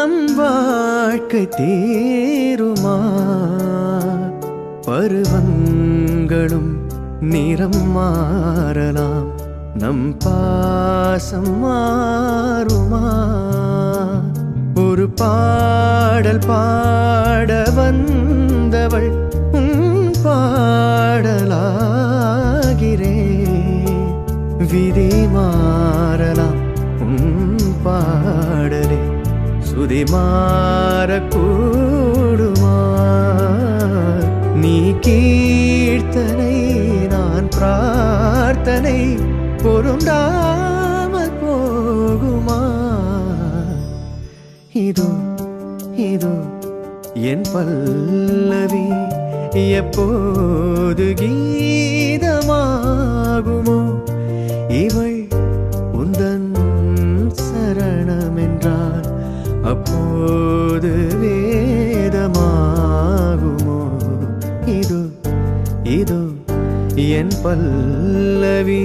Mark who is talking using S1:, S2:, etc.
S1: நம் வாழ்க்கை தேருமா? பருவங்களும் நிறம் மாறலாம், நம் பாசம் மாறுமா? ஒரு பாடல் பாட வந்தவள் பாடலாகிறேன். விதி மாறலாம், பாடலே சுதி மாறக்கூடுமா? நீ கீர்த்தனை, நான் பிரார்த்தனை, பொருந்தாமல் போகுமா? இதோ இதோ என் பல்லவி எப்போது கீதமாகுமோ? இவள் உந்தன் சரணம் என்றால் அப்போது வேதமாகுமோ? இதோ இதோ என் பல்லவி